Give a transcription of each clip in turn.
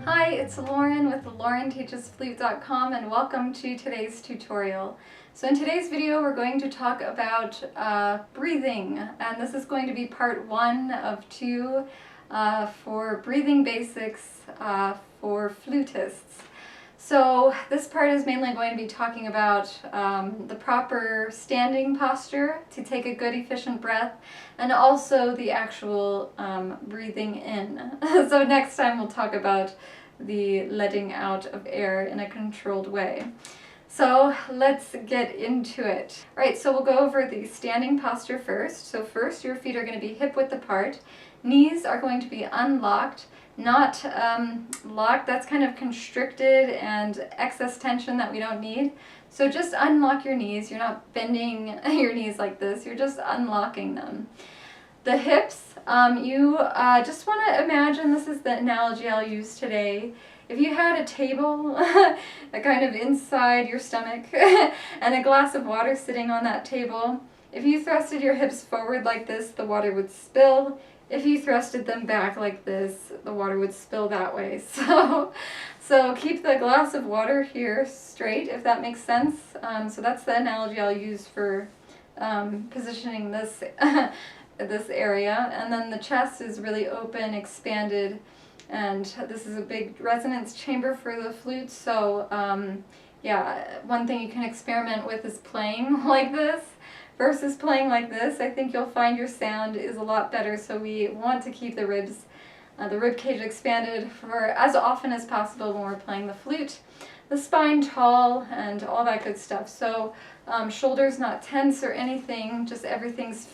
Hi, it's Lauren with LaurenTeachesFlute.com and welcome to today's tutorial. So in today's video we're going to talk about breathing, and this is going to be part 1 of 2 for breathing basics for flutists. So this part is mainly going to be talking about the proper standing posture to take a good efficient breath, and also the actual breathing in. So next time we'll talk about the letting out of air in a controlled way. So let's get into it. All right, so we'll go over the standing posture first. So first your feet are going to be hip width apart. Knees are going to be unlocked, not locked. That's kind of constricted and excess tension that we don't need. So just unlock your knees. You're not bending your knees like this. You're just unlocking them. The hips, you just want to imagine, this is the analogy I'll use today. If you had a table kind of inside your stomach and a glass of water sitting on that table, if you thrusted your hips forward like this, the water would spill. If you thrusted them back like this, the water would spill that way. So keep the glass of water here straight, if that makes sense. So that's the analogy I'll use for positioning this this area. And then the chest is really open, expanded, and this is a big resonance chamber for the flute. So yeah, one thing you can experiment with is playing like this versus playing like this. I think you'll find your sound is a lot better. So we want to keep the ribs, the rib cage expanded for as often as possible when we're playing the flute. The spine tall and all that good stuff. So shoulders not tense or anything, just everything's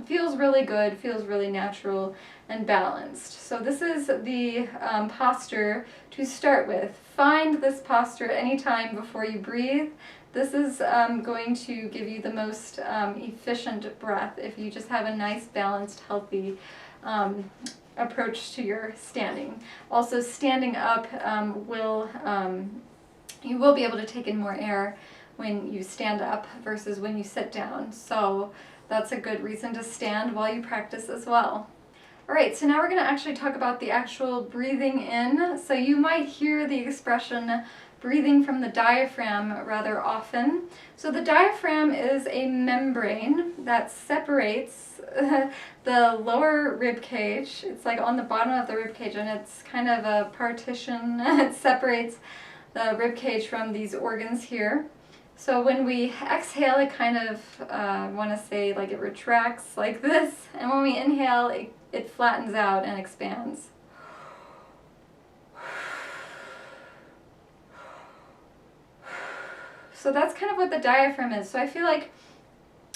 feels really good, feels really natural and balanced. So this is the posture to start with. Find this posture anytime before you breathe. This is going to give you the most efficient breath if you just have a nice, balanced, healthy approach to your standing. Also, standing up you will be able to take in more air when you stand up versus when you sit down. So that's a good reason to stand while you practice as well. Alright, so now we're going to actually talk about the actual breathing in. So you might hear the expression breathing from the diaphragm rather often. So the diaphragm is a membrane that separates the lower rib cage. It's like on the bottom of the rib cage, and it's kind of a partition. It separates the rib cage from these organs here. So when we exhale, it kind of, want to say, like it retracts like this. And when we inhale, it flattens out and expands. So that's kind of what the diaphragm is. So I feel like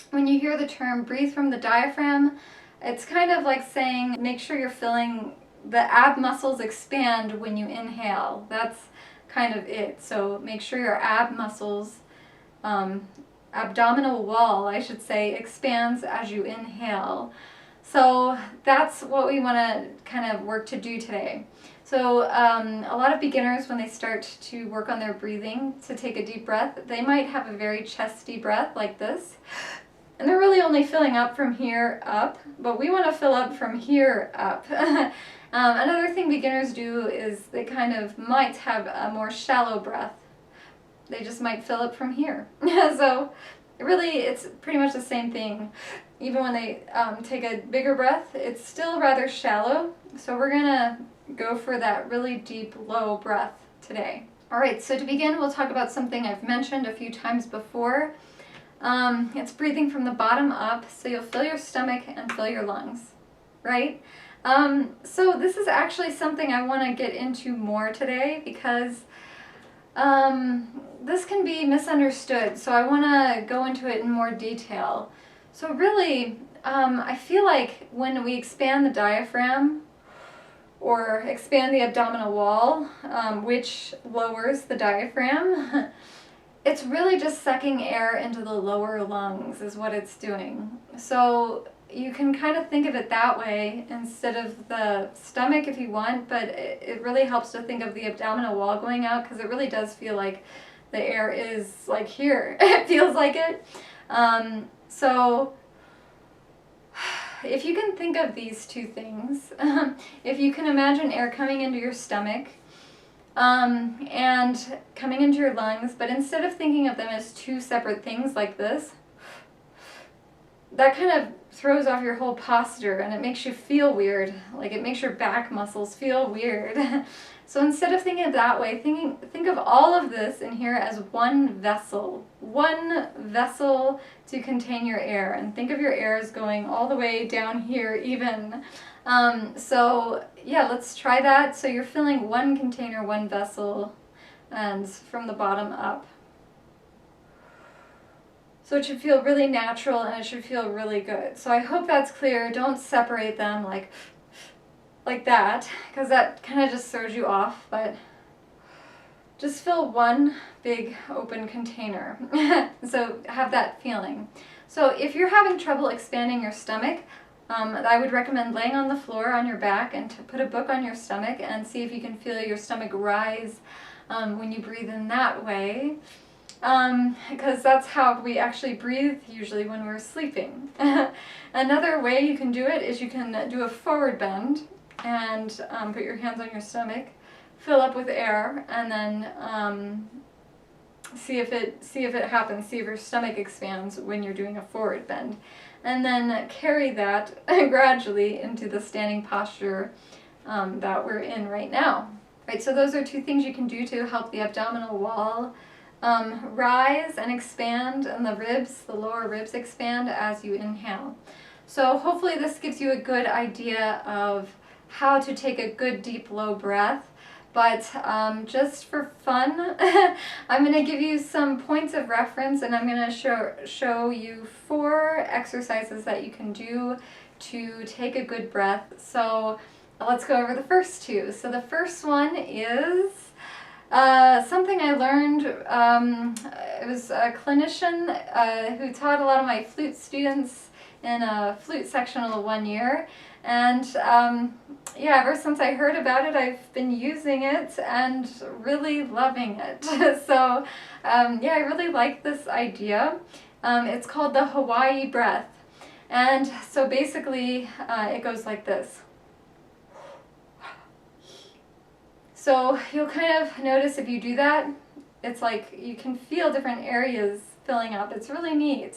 when you hear the term breathe from the diaphragm, it's kind of like saying make sure you're feeling the ab muscles expand when you inhale. That's kind of it. So make sure your ab muscles, abdominal wall, I should say, expands as you inhale. So that's what we want to kind of work to do today. So a lot of beginners, when they start to work on their breathing, to take a deep breath, they might have a very chesty breath like this. And they're really only filling up from here up, but we want to fill up from here up. Another thing beginners do is they kind of might have a more shallow breath. They just might fill up from here. So really, it's pretty much the same thing. Even when they take a bigger breath, it's still rather shallow. So we're gonna go for that really deep, low breath today. All right, so to begin, we'll talk about something I've mentioned a few times before. It's breathing from the bottom up, so you'll fill your stomach and fill your lungs, right? So this is actually something I want to get into more today because this can be misunderstood, so I want to go into it in more detail. So really, I feel like when we expand the diaphragm or expand the abdominal wall, which lowers the diaphragm, it's really just sucking air into the lower lungs is what it's doing. So you can kind of think of it that way instead of the stomach if you want, but it really helps to think of the abdominal wall going out because it really does feel like the air is like here. It feels like it. So if you can think of these two things, if you can imagine air coming into your stomach and coming into your lungs, but instead of thinking of them as two separate things like this, that kind of throws off your whole posture and it makes you feel weird. Like it makes your back muscles feel weird. So instead of thinking it that way, think of all of this in here as one vessel to contain your air. And think of your air as going all the way down here even. So yeah, let's try that. So you're filling one container, one vessel, and from the bottom up. So it should feel really natural and it should feel really good. So I hope that's clear. Don't separate them like that, because that kind of just throws you off, but just fill one big open container. So have that feeling. So if you're having trouble expanding your stomach, I would recommend laying on the floor on your back and to put a book on your stomach and see if you can feel your stomach rise when you breathe in that way. Because that's how we actually breathe usually when we're sleeping. Another way you can do it is you can do a forward bend and put your hands on your stomach, fill up with air, and then see if it happens. See if your stomach expands when you're doing a forward bend, and then carry that gradually into the standing posture that we're in right now. Right. So those are two things you can do to help the abdominal wall rise and expand, and the lower ribs expand as you inhale. So hopefully this gives you a good idea of how to take a good deep low breath. But just for fun, I'm going to give you some points of reference, and I'm going to show you 4 exercises that you can do to take a good breath. So let's go over the first 2. So the first one is something I learned. It was a clinician who taught a lot of my flute students in a flute sectional 1 year. And yeah, ever since I heard about it, I've been using it and really loving it. So yeah, I really like this idea. It's called the Hawaii breath. And so basically it goes like this. So you'll kind of notice if you do that, it's like you can feel different areas filling up. It's really neat.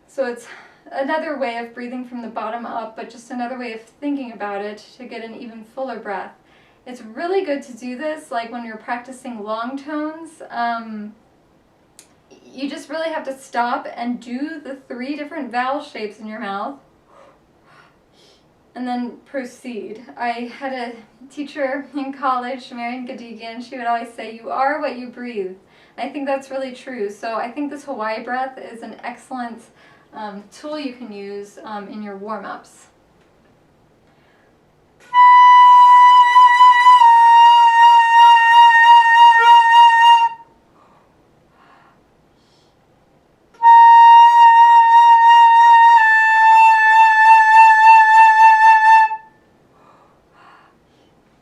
So it's another way of breathing from the bottom up, but just another way of thinking about it to get an even fuller breath. It's really good to do this like when you're practicing long tones. You just really have to stop and do the 3 different vowel shapes in your mouth and then proceed. I had a teacher in college, Marian Gadigan, she would always say, "You are what you breathe." I think that's really true. So I think this Hawaii breath is an excellent tool you can use in your warm-ups.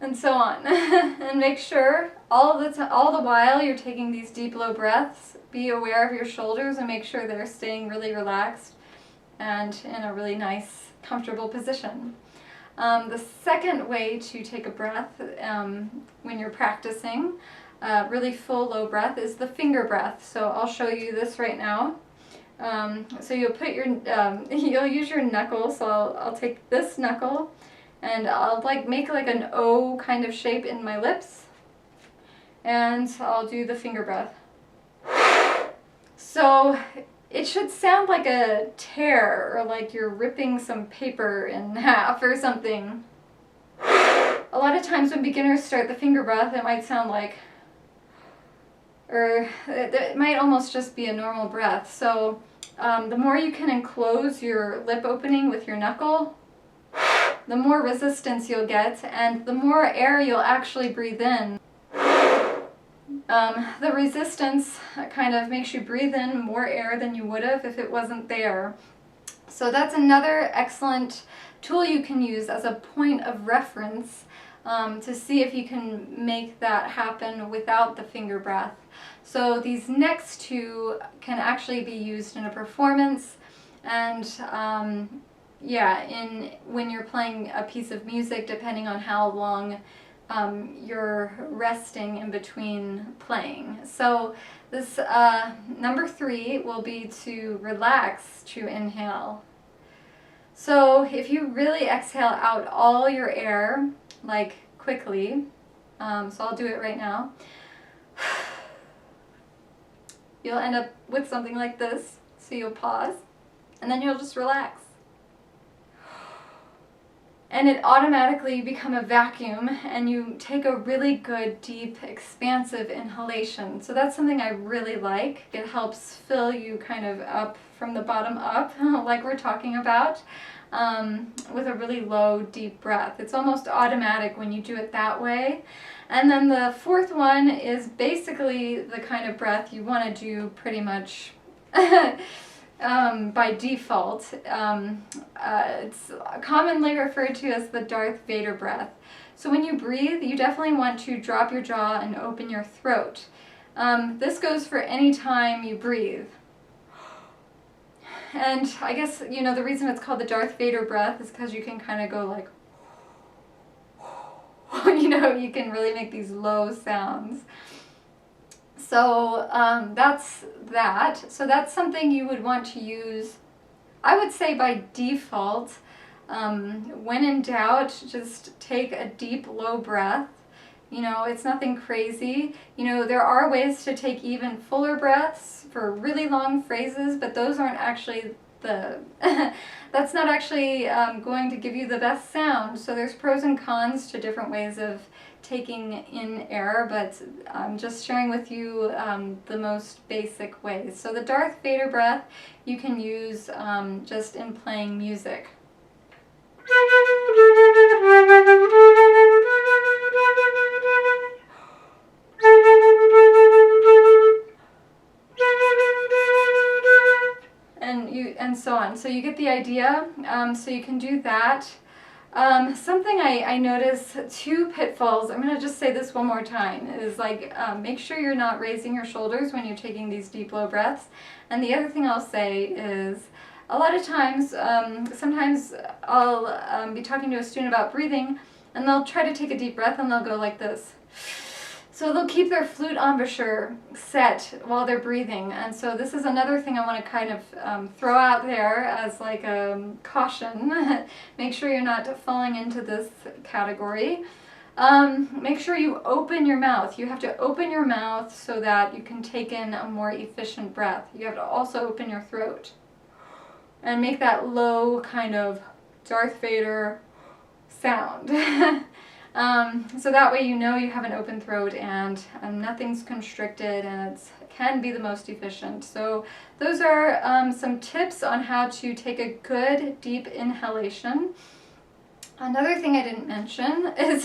And so on. And make sure all the while you're taking these deep low breaths, be aware of your shoulders and make sure they're staying really relaxed and in a really nice, comfortable position. The second way to take a breath when you're practicing really full low breath is the finger breath. So I'll show you this right now. So you'll put your you'll use your knuckles. So I'll take this knuckle and I'll make like an O kind of shape in my lips, and I'll do the finger breath. So it should sound like a tear, or like you're ripping some paper in half or something. A lot of times when beginners start the finger breath, it might sound like, or it might almost just be a normal breath. So the more you can enclose your lip opening with your knuckle, the more resistance you'll get and the more air you'll actually breathe in. The resistance kind of makes you breathe in more air than you would have if it wasn't there. So that's another excellent tool you can use as a point of reference to see if you can make that happen without the finger breath. So these next two can actually be used in a performance, and yeah, when you're playing a piece of music, depending on how long you're resting in between playing. So this number 3 will be to relax, to inhale. So if you really exhale out all your air, like quickly, so I'll do it right now, you'll end up with something like this. So you'll pause, and then you'll just relax. And it automatically become a vacuum, and you take a really good, deep, expansive inhalation. So that's something I really like. It helps fill you kind of up from the bottom up, like we're talking about, with a really low, deep breath. It's almost automatic when you do it that way. And then the 4th one is basically the kind of breath you want to do pretty much by default. It's commonly referred to as the Darth Vader breath. So when you breathe, you definitely want to drop your jaw and open your throat. This goes for any time you breathe. And I guess, you know, the reason it's called the Darth Vader breath is because you can kind of go like, you know, you can really make these low sounds. So that's that. So that's something you would want to use, I would say by default. When in doubt, just take a deep, low breath. You know, it's nothing crazy. You know, there are ways to take even fuller breaths for really long phrases, but those aren't actually that's not actually going to give you the best sound. So there's pros and cons to different ways of taking in air, but I'm just sharing with you the most basic ways. So the Darth Vader breath you can use just in playing music. And so on. So you get the idea. So you can do that. Something I notice, 2 pitfalls, I'm going to just say this one more time, is like make sure you're not raising your shoulders when you're taking these deep, low breaths. And the other thing I'll say is, a lot of times, sometimes I'll be talking to a student about breathing, and they'll try to take a deep breath and they'll go like this. So they'll keep their flute embouchure set while they're breathing. And so this is another thing I want to kind of throw out there as like a caution. Make sure you're not falling into this category. Make sure you open your mouth. You have to open your mouth so that you can take in a more efficient breath. You have to also open your throat and make that low kind of Darth Vader sound. So that way you know you have an open throat and nothing's constricted, and it can be the most efficient. So those are some tips on how to take a good deep inhalation. Another thing I didn't mention is,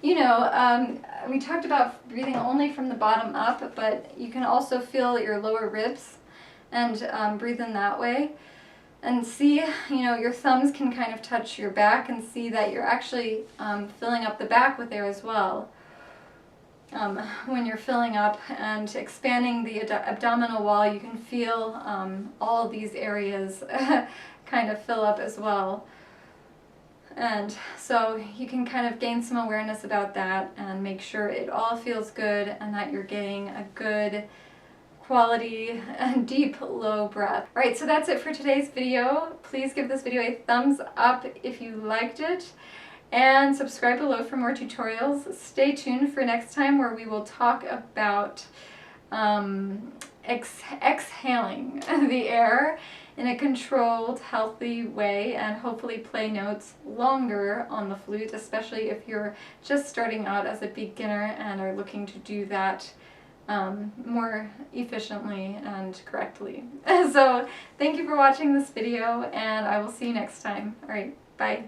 you know, we talked about breathing only from the bottom up, but you can also feel your lower ribs and breathe in that way. And see, you know, your thumbs can kind of touch your back and see that you're actually filling up the back with air as well. When you're filling up and expanding the abdominal wall, you can feel all these areas kind of fill up as well. And so you can kind of gain some awareness about that and make sure it all feels good and that you're getting a good quality and deep low breath. Alright, so that's it for today's video. Please give this video a thumbs up if you liked it, and subscribe below for more tutorials. Stay tuned for next time, where we will talk about exhaling the air in a controlled, healthy way, and hopefully play notes longer on the flute, especially if you're just starting out as a beginner and are looking to do that more efficiently and correctly. So thank you for watching this video, and I will see you next time. Alright, bye.